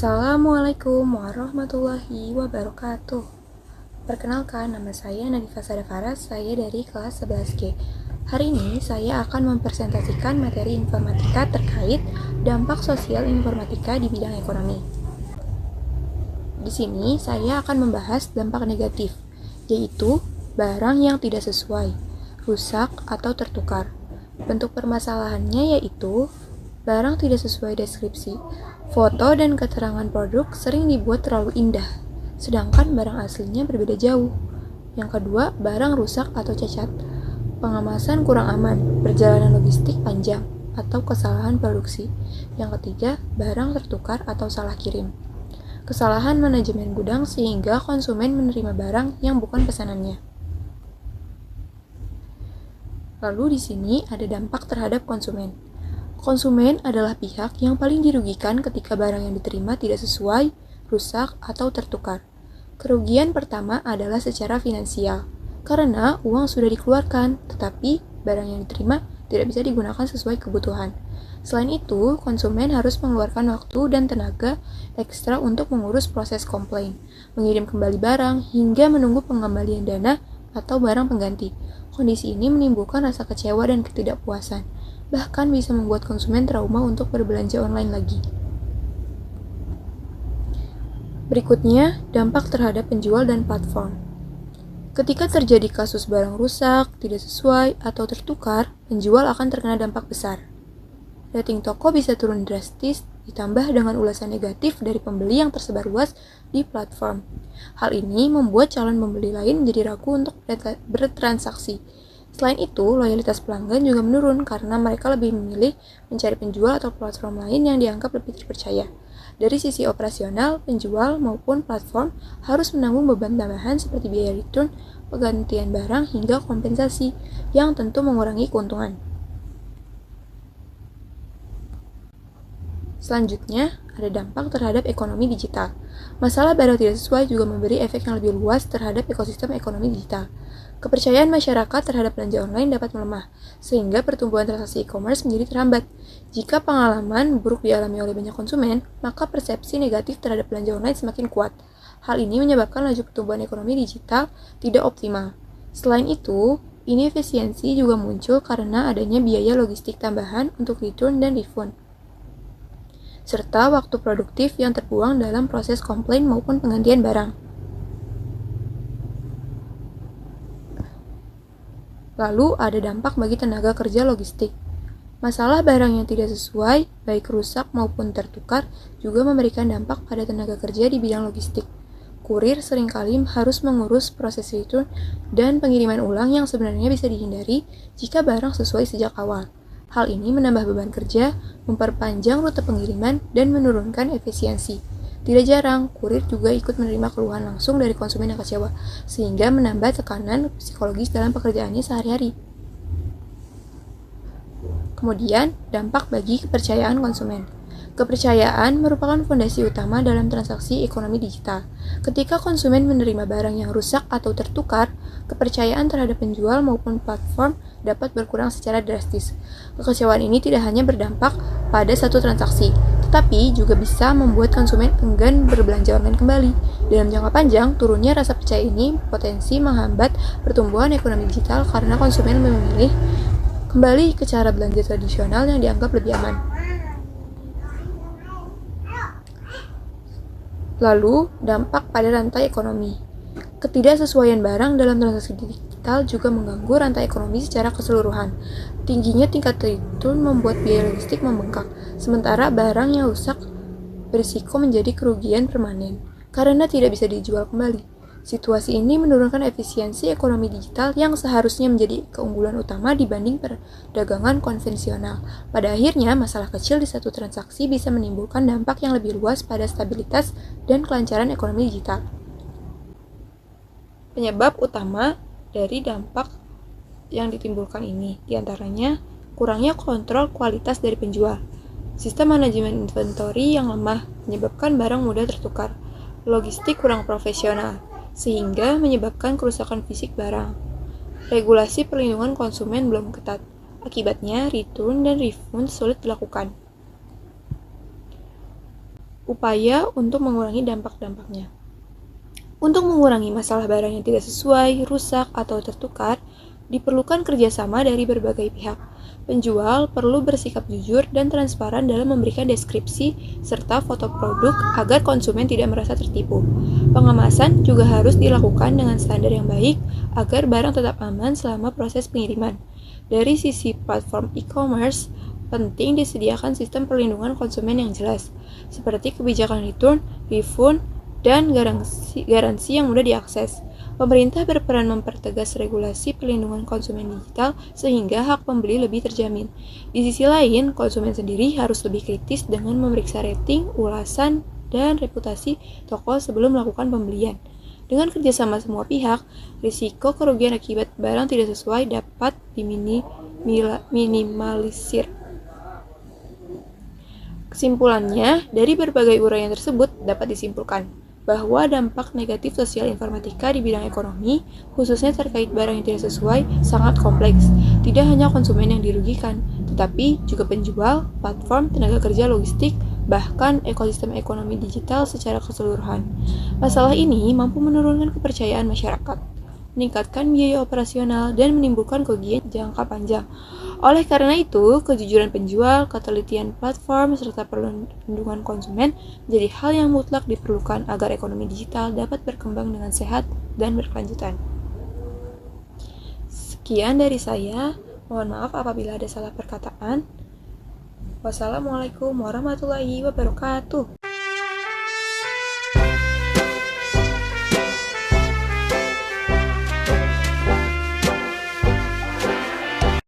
Assalamualaikum warahmatullahi wabarakatuh. Perkenalkan, nama saya Nadifa Sadafaras, saya dari kelas 11G. Hari ini saya akan mempresentasikan materi informatika terkait dampak sosial informatika di bidang ekonomi. Di sini saya akan membahas dampak negatif, yaitu barang yang tidak sesuai, rusak atau tertukar. Bentuk permasalahannya yaitu barang tidak sesuai deskripsi. Foto dan keterangan produk sering dibuat terlalu indah, sedangkan barang aslinya berbeda jauh. Yang kedua, barang rusak atau cacat. Pengemasan kurang aman, perjalanan logistik panjang, atau kesalahan produksi. Yang ketiga, barang tertukar atau salah kirim. Kesalahan manajemen gudang sehingga konsumen menerima barang yang bukan pesanannya. Lalu di sini ada dampak terhadap konsumen. Konsumen adalah pihak yang paling dirugikan ketika barang yang diterima tidak sesuai, rusak, atau tertukar. Kerugian pertama adalah secara finansial, karena uang sudah dikeluarkan, tetapi barang yang diterima tidak bisa digunakan sesuai kebutuhan. Selain itu, konsumen harus mengeluarkan waktu dan tenaga ekstra untuk mengurus proses komplain, mengirim kembali barang, hingga menunggu pengembalian dana atau barang pengganti. Kondisi ini menimbulkan rasa kecewa dan ketidakpuasan, bahkan bisa membuat konsumen trauma untuk berbelanja online lagi. Berikutnya, dampak terhadap penjual dan platform. Ketika terjadi kasus barang rusak, tidak sesuai, atau tertukar, penjual akan terkena dampak besar. Rating toko bisa turun drastis, ditambah dengan ulasan negatif dari pembeli yang tersebar luas di platform. Hal ini membuat calon pembeli lain menjadi ragu untuk bertransaksi. Selain itu, loyalitas pelanggan juga menurun karena mereka lebih memilih mencari penjual atau platform lain yang dianggap lebih terpercaya. Dari sisi operasional, penjual maupun platform harus menanggung beban tambahan seperti biaya return, penggantian barang, hingga kompensasi, yang tentu mengurangi keuntungan. Selanjutnya, ada dampak terhadap ekonomi digital. Masalah barang tidak sesuai juga memberi efek yang lebih luas terhadap ekosistem ekonomi digital. Kepercayaan masyarakat terhadap belanja online dapat melemah, sehingga pertumbuhan transaksi e-commerce menjadi terhambat. Jika pengalaman buruk dialami oleh banyak konsumen, maka persepsi negatif terhadap belanja online semakin kuat. Hal ini menyebabkan laju pertumbuhan ekonomi digital tidak optimal. Selain itu, inefisiensi juga muncul karena adanya biaya logistik tambahan untuk return dan refund, serta waktu produktif yang terbuang dalam proses komplain maupun penggantian barang. Lalu ada dampak bagi tenaga kerja logistik. Masalah barang yang tidak sesuai, baik rusak maupun tertukar, juga memberikan dampak pada tenaga kerja di bidang logistik. Kurir seringkali harus mengurus proses return dan pengiriman ulang yang sebenarnya bisa dihindari jika barang sesuai sejak awal. Hal ini menambah beban kerja, memperpanjang rute pengiriman, dan menurunkan efisiensi. Tidak jarang, kurir juga ikut menerima keluhan langsung dari konsumen yang kecewa, sehingga menambah tekanan psikologis dalam pekerjaannya sehari-hari. Kemudian, dampak bagi kepercayaan konsumen. Kepercayaan merupakan fondasi utama dalam transaksi ekonomi digital. Ketika konsumen menerima barang yang rusak atau tertukar, kepercayaan terhadap penjual maupun platform dapat berkurang secara drastis. Kekecewaan ini tidak hanya berdampak pada satu transaksi, tetapi juga bisa membuat konsumen enggan berbelanja online kembali. Dalam jangka panjang, turunnya rasa percaya ini potensi menghambat pertumbuhan ekonomi digital karena konsumen memilih kembali ke cara belanja tradisional yang dianggap lebih aman. Lalu, dampak pada rantai ekonomi. Ketidaksesuaian barang dalam transaksi digital juga mengganggu rantai ekonomi secara keseluruhan. Tingginya tingkat return membuat biaya logistik membengkak, sementara barang yang rusak berisiko menjadi kerugian permanen karena tidak bisa dijual kembali. Situasi ini menurunkan efisiensi ekonomi digital yang seharusnya menjadi keunggulan utama dibanding perdagangan konvensional. Pada akhirnya, masalah kecil di satu transaksi bisa menimbulkan dampak yang lebih luas pada stabilitas dan kelancaran ekonomi digital. Penyebab utama dari dampak yang ditimbulkan ini diantaranya kurangnya kontrol kualitas dari penjual, sistem manajemen inventory yang lemah menyebabkan barang mudah tertukar, logistik kurang profesional, sehingga menyebabkan kerusakan fisik barang. Regulasi perlindungan konsumen belum ketat, akibatnya return dan refund sulit dilakukan. upaya untuk mengurangi dampak-dampaknya. Untuk mengurangi masalah barang yang tidak sesuai, rusak, atau tertukar, diperlukan kerjasama dari berbagai pihak. Penjual perlu bersikap jujur dan transparan dalam memberikan deskripsi serta foto produk agar konsumen tidak merasa tertipu. Pengemasan juga harus dilakukan dengan standar yang baik agar barang tetap aman selama proses pengiriman. Dari sisi platform e-commerce, penting disediakan sistem perlindungan konsumen yang jelas, seperti kebijakan return, refund, dan garansi yang mudah diakses. Pemerintah berperan mempertegas regulasi perlindungan konsumen digital sehingga hak pembeli lebih terjamin. Di sisi lain, konsumen sendiri harus lebih kritis dengan memeriksa rating, ulasan, dan reputasi toko sebelum melakukan pembelian. Dengan kerjasama semua pihak, risiko kerugian akibat barang tidak sesuai dapat diminimalisir. Kesimpulannya, dari berbagai uraian tersebut dapat disimpulkan bahwa dampak negatif sosial informatika di bidang ekonomi, khususnya terkait barang yang tidak sesuai, sangat kompleks. Tidak hanya konsumen yang dirugikan, tetapi juga penjual, platform, tenaga kerja logistik, bahkan ekosistem ekonomi digital secara keseluruhan. Masalah ini mampu menurunkan kepercayaan masyarakat, meningkatkan biaya operasional, dan menimbulkan kerugian jangka panjang. Oleh karena itu, kejujuran penjual, ketelitian platform, serta perlindungan konsumen menjadi hal yang mutlak diperlukan agar ekonomi digital dapat berkembang dengan sehat dan berkelanjutan. Sekian dari saya, mohon maaf apabila ada salah perkataan. Wassalamualaikum warahmatullahi wabarakatuh.